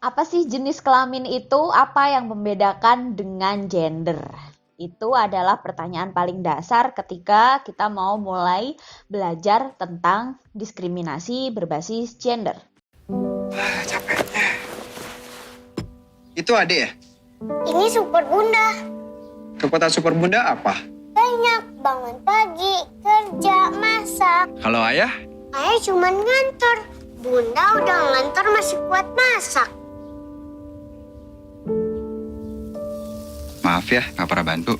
Apa sih jenis kelamin itu? Apa yang membedakan dengan gender? Itu adalah pertanyaan paling dasar ketika kita mau mulai belajar tentang diskriminasi berbasis gender. Capeknya. Itu Ade ya? Ini Super Bunda. Kekuatan Super Bunda apa? Banyak, bangun pagi, kerja, masak. Kalau ayah? Ayah cuman ngantor. Bunda udah ngantor masih kuat masak. Maaf ya, nggak pernah bantu.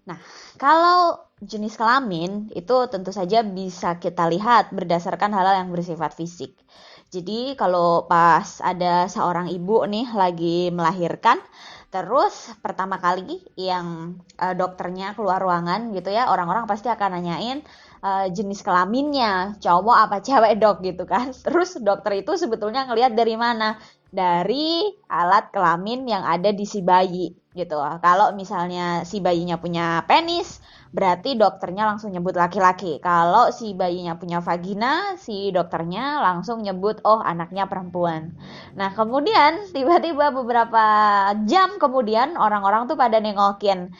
Nah, kalau jenis kelamin itu tentu saja bisa kita lihat berdasarkan hal-hal yang bersifat fisik. Jadi kalau pas ada seorang ibu nih lagi melahirkan, terus pertama kali yang dokternya keluar ruangan gitu ya, orang-orang pasti akan nanyain jenis kelaminnya, cowok apa cewek dok gitu kan. Terus dokter itu sebetulnya ngelihat dari mana? Dari alat kelamin yang ada di si bayi gitu. Kalau misalnya si bayinya punya penis, berarti dokternya langsung nyebut laki-laki. Kalau si bayinya punya vagina, si dokternya langsung nyebut oh anaknya perempuan. Nah kemudian tiba-tiba beberapa jam kemudian orang-orang tuh pada nengokin,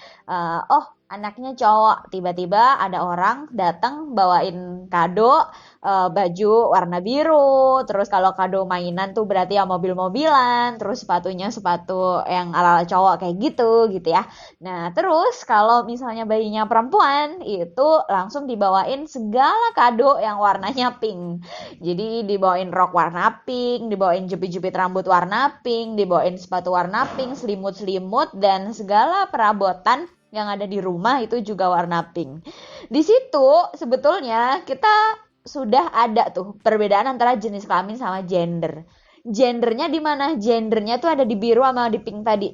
oh anaknya cowok. Tiba-tiba ada orang datang bawain kado, baju warna biru, terus kalau kado mainan tuh berarti ya mobil-mobilan, terus sepatunya sepatu yang ala-ala cowok kayak gitu ya. Nah terus kalau misalnya bayinya perempuan itu langsung dibawain segala kado yang warnanya pink. Jadi dibawain rok warna pink, dibawain jepit-jepit rambut warna pink, dibawain sepatu warna pink, selimut-selimut dan segala perabotan yang ada di rumah itu juga warna pink. Di situ sebetulnya kita sudah ada tuh perbedaan antara jenis kelamin sama gender. Gendernya di mana? Gendernya tuh ada di biru sama di pink tadi.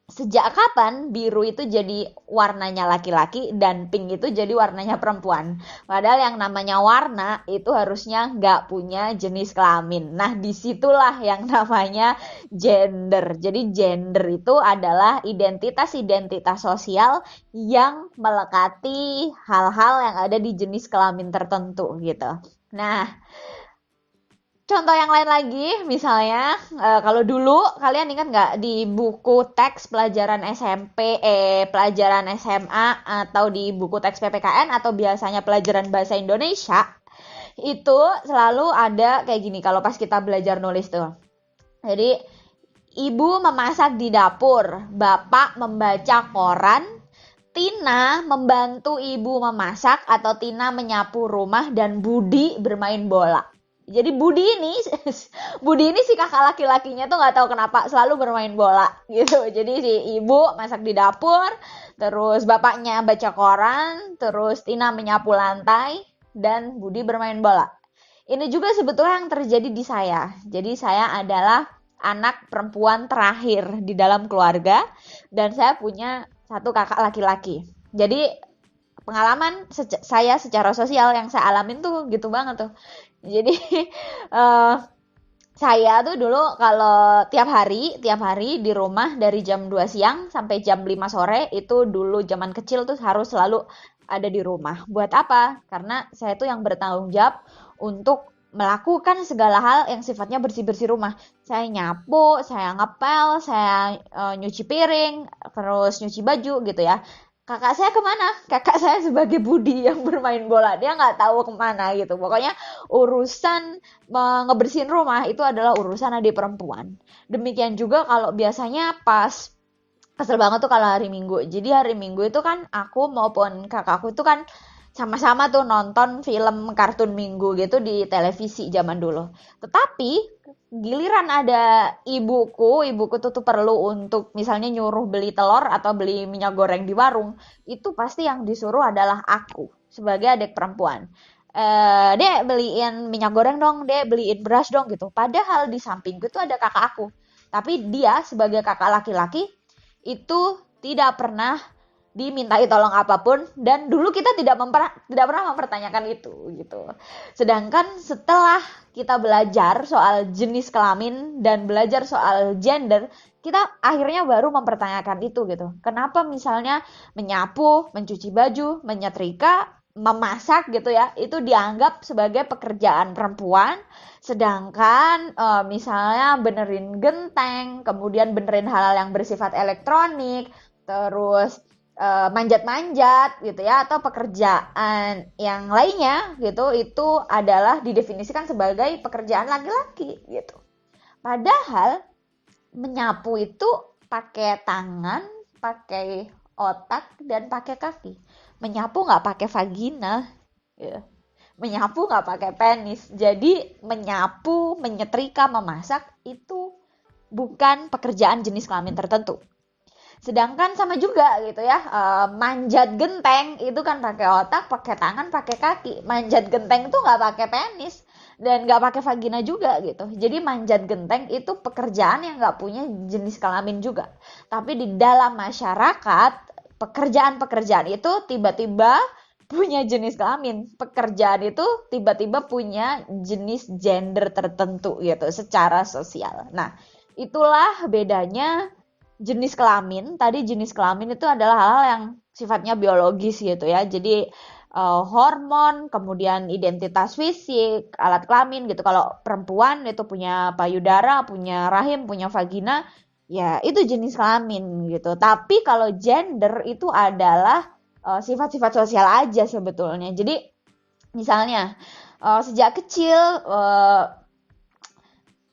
Sejak kapan biru itu jadi warnanya laki-laki dan pink itu jadi warnanya perempuan? Padahal yang namanya warna itu harusnya nggak punya jenis kelamin. Nah disitulah yang namanya gender. Jadi gender itu adalah identitas-identitas sosial yang melekati hal-hal yang ada di jenis kelamin tertentu gitu. Nah, contoh yang lain lagi, misalnya kalau dulu kalian ingat nggak di buku teks pelajaran SMP, pelajaran SMA atau di buku teks PPKN atau biasanya pelajaran bahasa Indonesia itu selalu ada kayak gini kalau pas kita belajar nulis tuh. Jadi ibu memasak di dapur, bapak membaca koran, Tina membantu ibu memasak atau Tina menyapu rumah dan Budi bermain bola. Jadi Budi ini si kakak laki-lakinya tuh nggak tahu kenapa selalu bermain bola gitu. Jadi si ibu masak di dapur, terus bapaknya baca koran, terus Tina menyapu lantai dan Budi bermain bola. Ini juga sebetulnya yang terjadi di saya. Jadi saya adalah anak perempuan terakhir di dalam keluarga dan saya punya satu kakak laki-laki. Jadi pengalaman saya secara sosial yang saya alamin tuh gitu banget tuh. Jadi saya tuh dulu kalau tiap hari di rumah dari jam 2 siang sampai jam 5 sore itu dulu zaman kecil tuh harus selalu ada di rumah. Buat apa? Karena saya tuh yang bertanggung jawab untuk melakukan segala hal yang sifatnya bersih-bersih rumah. Saya nyapu, saya ngepel, saya nyuci piring, terus nyuci baju gitu ya. Kakak saya kemana? Kakak saya sebagai Budi yang bermain bola. Dia nggak tahu kemana gitu. Pokoknya urusan ngebersihin rumah itu adalah urusan adik perempuan. Demikian juga kalau biasanya pas kesel banget tuh kalau hari Minggu. Jadi hari Minggu itu kan aku maupun kakakku itu kan sama-sama tuh nonton film kartun minggu gitu di televisi zaman dulu. Tetapi giliran ada ibuku tuh perlu untuk misalnya nyuruh beli telur atau beli minyak goreng di warung, itu pasti yang disuruh adalah aku sebagai adik perempuan. Dek beliin minyak goreng dong, dek beliin beras dong gitu. Padahal di sampingku tuh ada kakak aku. Tapi dia sebagai kakak laki-laki itu tidak pernah dimintai tolong apapun dan dulu kita tidak pernah mempertanyakan itu gitu. Sedangkan setelah kita belajar soal jenis kelamin dan belajar soal gender, kita akhirnya baru mempertanyakan itu gitu. Kenapa misalnya menyapu, mencuci baju, menyetrika memasak gitu ya, itu dianggap sebagai pekerjaan perempuan, sedangkan misalnya benerin genteng, kemudian benerin hal-hal yang bersifat elektronik, terus manjat-manjat gitu ya, atau pekerjaan yang lainnya gitu, itu adalah didefinisikan sebagai pekerjaan laki-laki gitu. Padahal menyapu itu pakai tangan, pakai otak, dan pakai kaki. Menyapu nggak pakai vagina, ya. Menyapu nggak pakai penis. Jadi menyapu, menyetrika, memasak itu bukan pekerjaan jenis kelamin tertentu. Sedangkan sama juga gitu ya, manjat genteng itu kan pakai otak, pakai tangan, pakai kaki. Manjat genteng itu nggak pakai penis dan nggak pakai vagina juga gitu. Jadi manjat genteng itu pekerjaan yang nggak punya jenis kelamin juga. Tapi di dalam masyarakat, pekerjaan-pekerjaan itu tiba-tiba punya jenis kelamin. Pekerjaan itu tiba-tiba punya jenis gender tertentu gitu secara sosial. Nah, itulah bedanya jenis kelamin. Tadi jenis kelamin itu adalah hal-hal yang sifatnya biologis gitu ya. Jadi hormon, kemudian identitas fisik, alat kelamin gitu. Kalau perempuan itu punya payudara, punya rahim, punya vagina, ya itu jenis kelamin gitu. Tapi kalau gender itu adalah sifat-sifat sosial aja sebetulnya. Jadi misalnya sejak kecil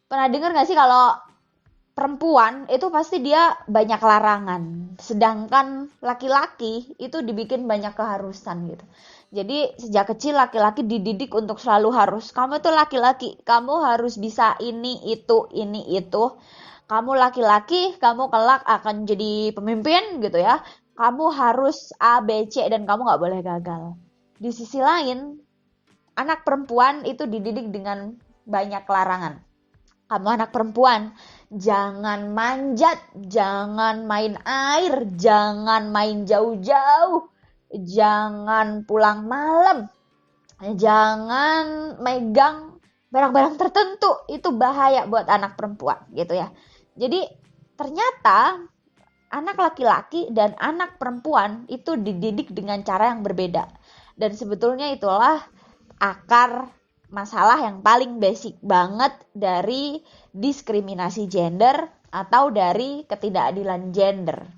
pernah dengar nggak sih kalau perempuan itu pasti dia banyak larangan, sedangkan laki-laki itu dibikin banyak keharusan gitu. Jadi sejak kecil laki-laki dididik untuk selalu harus, kamu tuh laki-laki, kamu harus bisa ini itu ini itu. Kamu laki-laki, kamu kelak akan jadi pemimpin gitu ya. Kamu harus A, B, C dan kamu nggak boleh gagal. Di sisi lain, anak perempuan itu dididik dengan banyak larangan. Kamu anak perempuan, jangan manjat, jangan main air, jangan main jauh-jauh, jangan pulang malam, jangan megang barang-barang tertentu. Itu bahaya buat anak perempuan gitu ya. Jadi ternyata anak laki-laki dan anak perempuan itu dididik dengan cara yang berbeda. Dan sebetulnya itulah akar masalah yang paling basic banget dari diskriminasi gender atau dari ketidakadilan gender.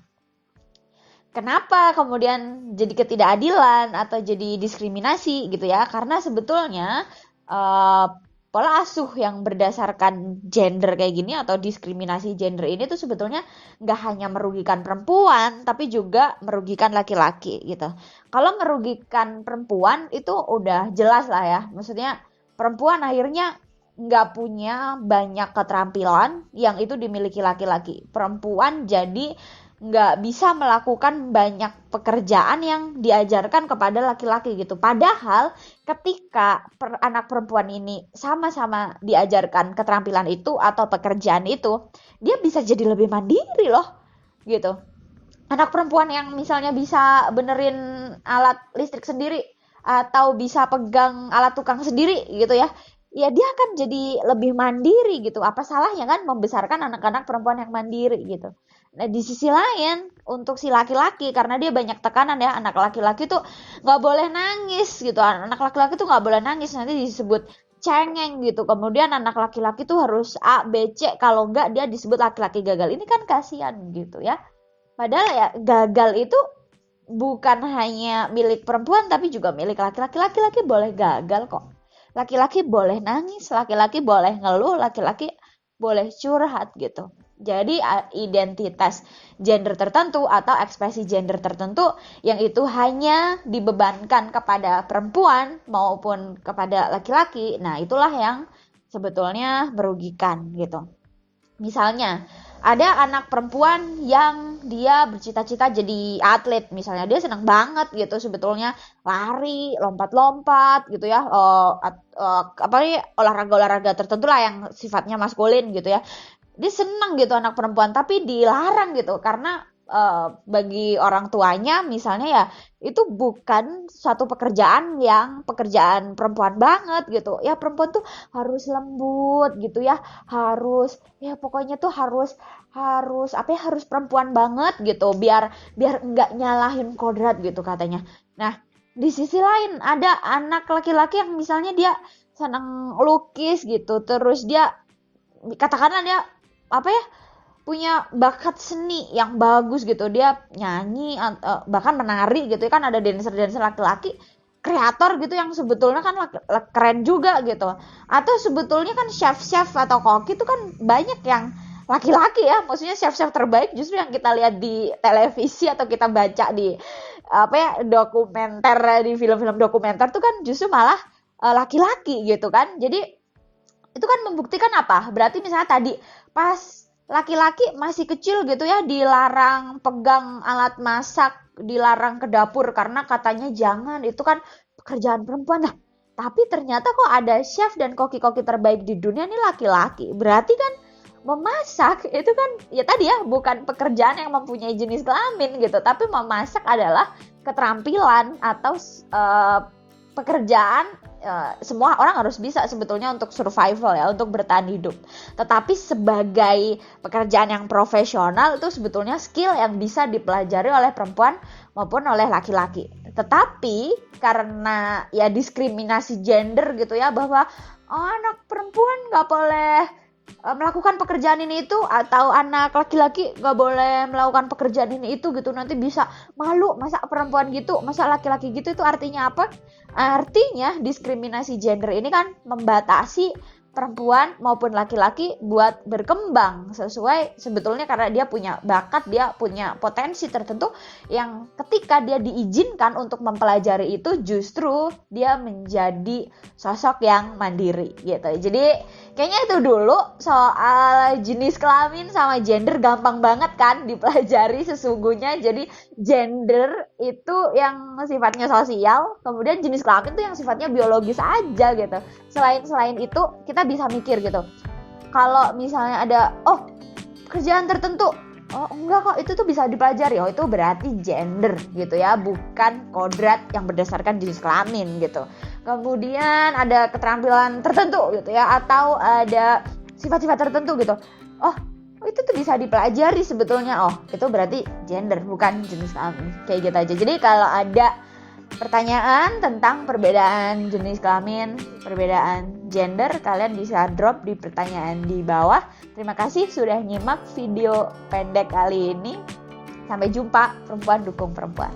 Kenapa kemudian jadi ketidakadilan atau jadi diskriminasi gitu ya? Karena sebetulnya pola asuh yang berdasarkan gender kayak gini atau diskriminasi gender ini tuh sebetulnya nggak hanya merugikan perempuan, tapi juga merugikan laki-laki gitu. Kalau merugikan perempuan itu udah jelas lah ya, maksudnya perempuan akhirnya nggak punya banyak keterampilan yang itu dimiliki laki-laki. Perempuan jadi nggak bisa melakukan banyak pekerjaan yang diajarkan kepada laki-laki gitu. Padahal ketika anak perempuan ini sama-sama diajarkan keterampilan itu atau pekerjaan itu, dia bisa jadi lebih mandiri loh gitu. Anak perempuan yang misalnya bisa benerin alat listrik sendiri atau bisa pegang alat tukang sendiri gitu ya, ya dia akan jadi lebih mandiri gitu. Apa salahnya kan membesarkan anak-anak perempuan yang mandiri gitu. Nah di sisi lain untuk si laki-laki, karena dia banyak tekanan ya, anak laki-laki tuh nggak boleh nangis gitu. Anak laki-laki tuh nggak boleh nangis, nanti disebut cengeng gitu. Kemudian anak laki-laki tuh harus A, B, C, kalau nggak dia disebut laki-laki gagal. Ini kan kasihan gitu ya. Padahal ya gagal itu bukan hanya milik perempuan tapi juga milik laki-laki. Laki-laki boleh gagal kok. Laki-laki boleh nangis, laki-laki boleh ngeluh, laki-laki boleh curhat gitu. Jadi identitas gender tertentu atau ekspresi gender tertentu yang itu hanya dibebankan kepada perempuan maupun kepada laki-laki. Nah, itulah yang sebetulnya merugikan gitu. Misalnya, ada anak perempuan yang dia bercita-cita jadi atlet, misalnya dia senang banget gitu sebetulnya lari, lompat-lompat gitu ya, apa nih olahraga-olahraga tertentu lah yang sifatnya maskulin gitu ya. Dia senang gitu anak perempuan, tapi dilarang gitu karena bagi orang tuanya misalnya ya itu bukan suatu pekerjaan yang pekerjaan perempuan banget gitu ya. Perempuan tuh harus lembut gitu ya, harus ya pokoknya tuh harus apa ya, harus perempuan banget gitu biar nggak nyalahin kodrat gitu katanya. Nah di sisi lain ada anak laki-laki yang misalnya dia senang lukis gitu, terus dia katakanlah dia apa ya, punya bakat seni yang bagus gitu, dia nyanyi bahkan menari gitu kan, ada dancer-dancer laki-laki kreator gitu yang sebetulnya kan keren juga gitu. Atau sebetulnya kan chef-chef atau koki itu kan banyak yang laki-laki ya, maksudnya chef-chef terbaik justru yang kita lihat di televisi atau kita baca di apa ya, dokumenter, di film-film dokumenter tuh kan justru malah laki-laki gitu kan. Jadi itu kan membuktikan apa? Berarti misalnya tadi pas laki-laki masih kecil gitu ya, dilarang pegang alat masak, dilarang ke dapur karena katanya jangan, itu kan pekerjaan perempuan. Nah, tapi ternyata kok ada chef dan koki-koki terbaik di dunia ini laki-laki. Berarti kan memasak itu kan ya tadi ya, bukan pekerjaan yang mempunyai jenis kelamin gitu, tapi memasak adalah keterampilan atau pekerjaan semua orang harus bisa sebetulnya untuk survival ya, untuk bertahan hidup. Tetapi sebagai pekerjaan yang profesional itu sebetulnya skill yang bisa dipelajari oleh perempuan maupun oleh laki-laki. Tetapi karena ya diskriminasi gender gitu ya, bahwa anak perempuan nggak boleh melakukan pekerjaan ini itu, atau anak laki-laki nggak boleh melakukan pekerjaan ini itu gitu, nanti bisa malu, masa perempuan gitu, masa laki-laki gitu. Itu artinya apa? Artinya diskriminasi gender ini kan membatasi perempuan maupun laki-laki buat berkembang sesuai sebetulnya, karena dia punya bakat, dia punya potensi tertentu yang ketika dia diizinkan untuk mempelajari itu justru dia menjadi sosok yang mandiri gitu. Jadi kayaknya itu dulu soal jenis kelamin sama gender, gampang banget kan dipelajari sesungguhnya. Jadi gender itu yang sifatnya sosial, kemudian jenis kelamin itu yang sifatnya biologis aja gitu. Selain itu kita bisa mikir gitu, kalau misalnya ada pekerjaan tertentu, enggak kok itu tuh bisa dipelajari, itu berarti gender gitu ya, bukan kodrat yang berdasarkan jenis kelamin gitu. Kemudian ada keterampilan tertentu gitu ya, atau ada sifat-sifat tertentu gitu, itu tuh bisa dipelajari sebetulnya, itu berarti gender bukan jenis kelamin, kayak gitu aja. Jadi kalau ada pertanyaan tentang perbedaan jenis kelamin, perbedaan gender, kalian bisa drop di pertanyaan di bawah. Terima kasih sudah nyimak video pendek kali ini. Sampai jumpa, perempuan dukung perempuan.